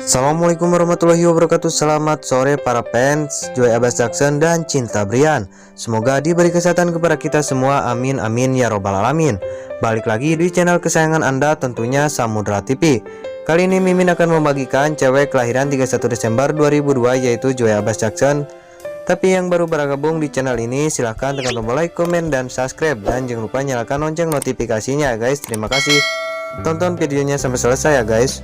Assalamualaikum warahmatullahi wabarakatuh. Selamat sore para fans Joy Abbas Jackson dan Cinta Brian. Semoga diberi kesehatan kepada kita semua, amin amin ya robbal alamin. Balik lagi di channel kesayangan Anda, tentunya Samudra TV. Kali ini Mimin akan membagikan cewek kelahiran 31 Desember 2002 yaitu Joy Abbas Jackson. Tapi yang baru bergabung di channel ini, silahkan tekan tombol like, komen, dan subscribe. Dan jangan lupa nyalakan lonceng notifikasinya guys. Terima kasih. Tonton videonya sampai selesai ya guys.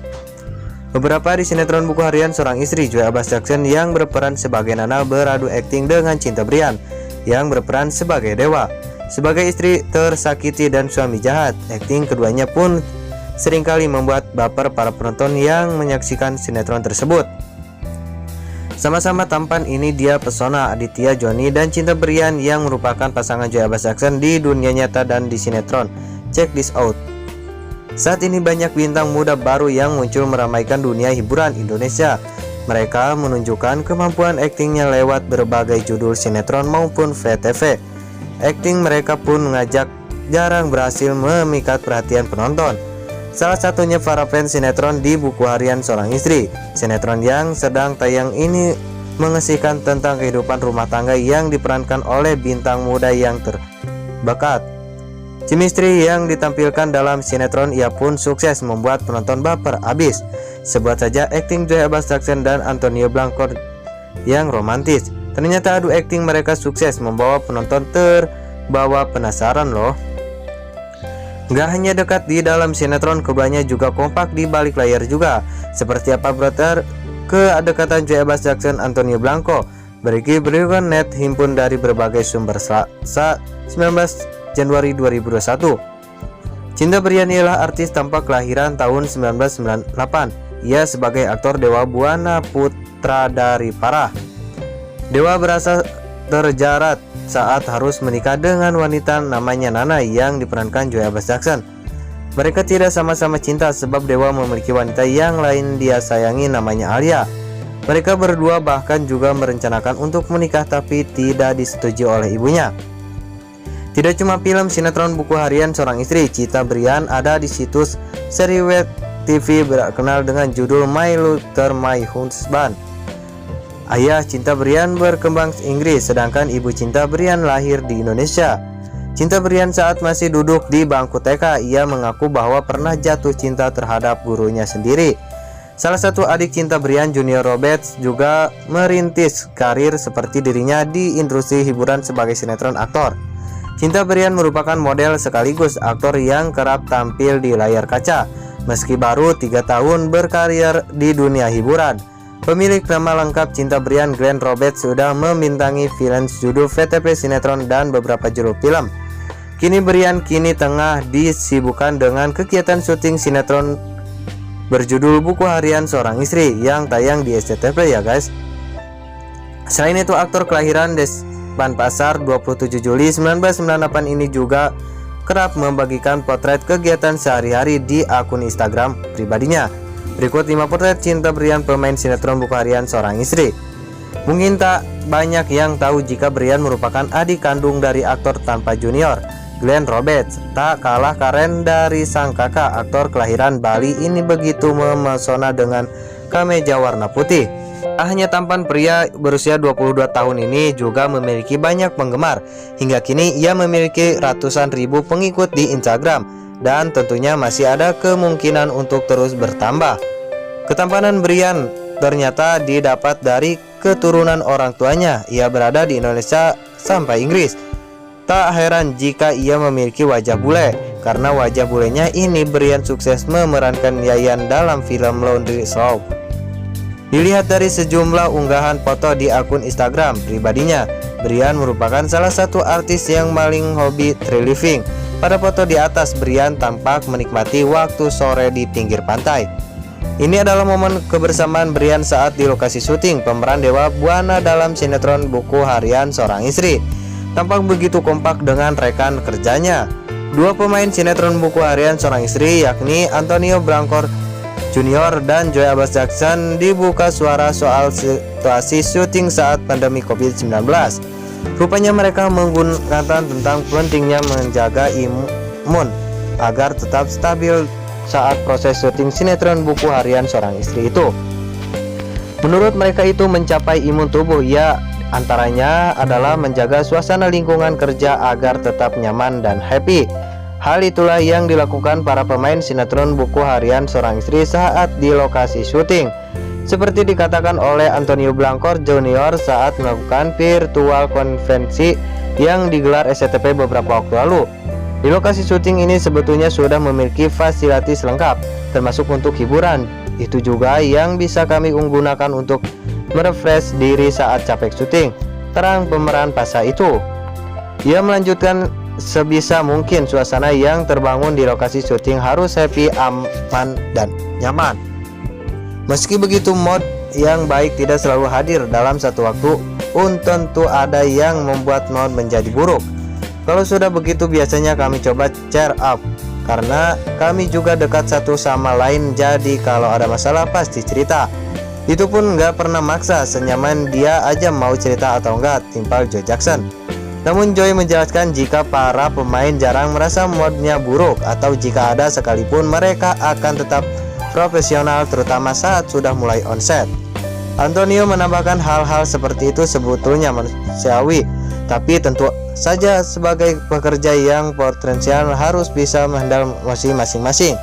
Beberapa di sinetron buku harian seorang istri, Joy Abbas Jackson yang berperan sebagai Nana beradu akting dengan Cinta Brian yang berperan sebagai Dewa. Sebagai istri tersakiti dan suami jahat, akting keduanya pun seringkali membuat baper para penonton yang menyaksikan sinetron tersebut. Sama-sama tampan ini dia pesona Aditya Joni dan Cinta Brian yang merupakan pasangan Joy Abbas Jackson di dunia nyata dan di sinetron. Check this out. Saat ini banyak bintang muda baru yang muncul meramaikan dunia hiburan Indonesia. Mereka menunjukkan kemampuan aktingnya lewat berbagai judul sinetron maupun VTV. Akting mereka pun mengajak jarang berhasil memikat perhatian penonton. Salah satunya para fans sinetron di buku harian seorang istri. Sinetron yang sedang tayang ini mengesihkan tentang kehidupan rumah tangga yang diperankan oleh bintang muda yang terbakat. Chemistry yang ditampilkan dalam sinetron ia pun sukses membuat penonton baper abis. Sebut saja akting Joy Abbas Jackson dan Antonio Blanco yang romantis. Ternyata adu akting mereka sukses membawa penonton terbawa penasaran loh. Gak hanya dekat di dalam sinetron, keduanya juga kompak di balik layar juga. Seperti apa brother kedekatan Joy Abbas Jackson Antonio Blanco? Berikan net himpun dari berbagai sumber Selasa 19 Januari 2021. Cinta Brian ialah artis tampak kelahiran tahun 1998. Ia sebagai aktor Dewa Buana putra dari Parah. Dewa berasa terjerat saat harus menikah dengan wanita namanya Nana yang diperankan Joy Abbas Jackson. Mereka tidak sama-sama cinta sebab Dewa memiliki wanita yang lain dia sayangi namanya Alia. Mereka berdua bahkan juga merencanakan untuk menikah tapi tidak disetujui oleh ibunya. Tidak cuma film sinetron buku harian seorang istri, Cinta Brian ada di situs seri web TV berkenal dengan judul My Luther My Husband. Ayah Cinta Brian berkembang Inggris, sedangkan ibu Cinta Brian lahir di Indonesia. Cinta Brian saat masih duduk di bangku TK, ia mengaku bahwa pernah jatuh cinta terhadap gurunya sendiri. Salah satu adik Cinta Brian, Junior Roberts, juga merintis karir seperti dirinya di industri hiburan sebagai sinetron aktor. Cinta Brian merupakan model sekaligus aktor yang kerap tampil di layar kaca. Meski baru 3 tahun berkarir di dunia hiburan, pemilik nama lengkap Cinta Brian, Glenn Roberts, sudah membintangi film judul VTV sinetron dan beberapa judul film. Kini Brian tengah disibukkan dengan kegiatan syuting sinetron berjudul Buku Harian Seorang Istri yang tayang di SCTV ya guys. Selain itu, aktor kelahiran Denpasar 27 Juli 1998 ini juga kerap membagikan potret kegiatan sehari-hari di akun Instagram pribadinya. Berikut 5 potret Cinta Brian, pemain sinetron buku harian seorang istri. Mungkin tak banyak yang tahu jika Brian merupakan adik kandung dari aktor tanpa junior, Glenn Roberts. Tak kalah keren dari sang kakak, aktor kelahiran Bali ini begitu memesona dengan kemeja warna putih. Tak hanya tampan, pria berusia 22 tahun ini juga memiliki banyak penggemar. Hingga kini ia memiliki ratusan ribu pengikut di Instagram dan tentunya masih ada kemungkinan untuk terus bertambah. Ketampanan Brian ternyata didapat dari keturunan orang tuanya. Ia berada di Indonesia sampai Inggris. Tak heran jika ia memiliki wajah bule. Karena wajah bulenya ini, Brian sukses memerankan Yayan dalam film Laundry Show. Dilihat dari sejumlah unggahan foto di akun Instagram pribadinya, Brian merupakan salah satu artis yang paling hobi tree living. Pada foto di atas, Brian tampak menikmati waktu sore di pinggir pantai. Ini adalah momen kebersamaan Brian saat di lokasi syuting pemeran Dewa Buana dalam sinetron Buku Harian Seorang Istri. Tampak begitu kompak dengan rekan kerjanya. Dua pemain sinetron Buku Harian Seorang Istri yakni Antonio Blanco Junior dan Joy Abbas Jackson dibuka suara soal situasi syuting saat pandemi COVID-19. Rupanya mereka menggunakan tentang pentingnya menjaga imun agar tetap stabil saat proses syuting sinetron Buku Harian Seorang Istri itu. Menurut mereka itu mencapai imun tubuh, ya antaranya adalah menjaga suasana lingkungan kerja agar tetap nyaman dan happy. Hal itulah yang dilakukan para pemain sinetron Buku Harian Seorang Istri saat di lokasi syuting. Seperti dikatakan oleh Antonio Blancor Junior saat melakukan virtual konvensi yang digelar SCTV beberapa waktu lalu. Di lokasi syuting ini sebetulnya sudah memiliki fasilitas lengkap, termasuk untuk hiburan. Itu juga yang bisa kami gunakan untuk merefresh diri saat capek syuting, terang pemeran Pasha itu. Ia melanjutkan, sebisa mungkin suasana yang terbangun di lokasi syuting harus happy, aman, dan nyaman. Meski begitu, mood yang baik tidak selalu hadir dalam satu waktu, pun tentu ada yang membuat mood menjadi buruk. Kalau sudah begitu biasanya kami coba cheer up, karena kami juga dekat satu sama lain, jadi kalau ada masalah pasti cerita. Itu pun nggak pernah maksa, senyaman dia aja mau cerita atau enggak, timpal Joy Jackson. Namun Joy menjelaskan jika para pemain jarang merasa moodnya buruk, atau jika ada sekalipun mereka akan tetap profesional, terutama saat sudah mulai on set. Antonio menambahkan hal-hal seperti itu sebetulnya manusiawi, tapi tentu saja sebagai pekerja yang potensial harus bisa menghandle emosi masing-masing,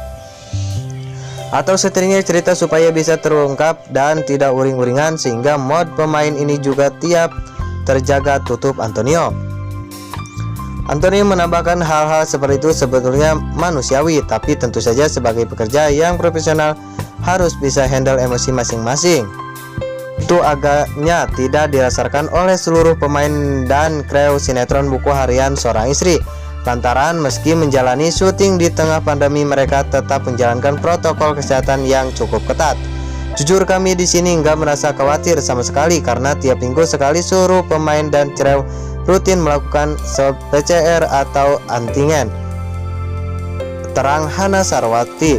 atau setidaknya cerita supaya bisa terungkap dan tidak uring-uringan, sehingga mod pemain ini juga tiap terjaga, tutup Antonio. Antonio menambahkan hal-hal seperti itu sebetulnya manusiawi, tapi tentu saja sebagai pekerja yang profesional harus bisa handle emosi masing-masing. Itu agaknya tidak dirasakan oleh seluruh pemain dan kru sinetron Buku Harian Seorang Istri, lantaran meski menjalani syuting di tengah pandemi, mereka tetap menjalankan protokol kesehatan yang cukup ketat. Jujur kami di sini nggak merasa khawatir sama sekali, karena tiap minggu sekali seluruh pemain dan kru rutin melakukan swab PCR atau antigen, terang Hana Sarwati.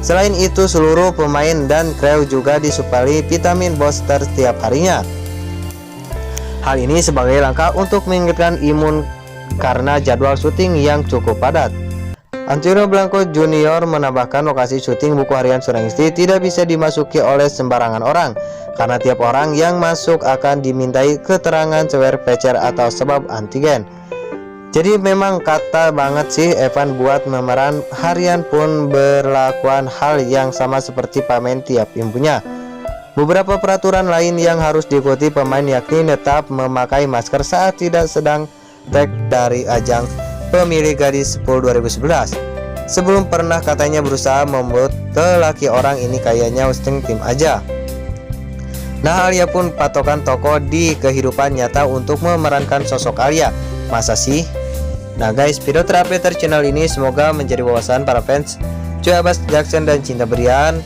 Selain itu, seluruh pemain dan kru juga disuplai vitamin booster setiap harinya. Hal ini sebagai langkah untuk meningkatkan imun karena jadwal syuting yang cukup padat. Antonio Blancor Junior menambahkan lokasi syuting Buku Harian Seorang Istri tidak bisa dimasuki oleh sembarangan orang, karena tiap orang yang masuk akan dimintai keterangan swab PCR atau swab antigen. Jadi memang kata banget sih Evan buat pemeran harian pun berlakuan hal yang sama seperti pemain tiap minggunya. Beberapa peraturan lain yang harus diikuti pemain yakni tetap memakai masker saat tidak sedang tag dari ajang Pemilih Gadis 10 2011. Sebelum pernah katanya berusaha membuat lelaki orang ini kayaknya hosting tim aja. Nah, Alia pun patokan tokoh di kehidupan nyata untuk memerankan sosok Alia. Masa sih? Nah guys, video terupdate channel ini semoga menjadi wawasan para fans Joy Jackson dan Cinta Brian,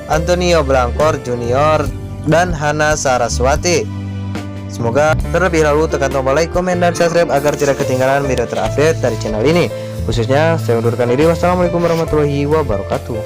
Antonio Blancor Junior, dan Hana Saraswati. Semoga terlebih dahulu tekan tombol like, komen, dan subscribe agar tidak ketinggalan video terupdate dari channel ini. Khususnya saya undurkan diri. Wassalamualaikum warahmatullahi wabarakatuh.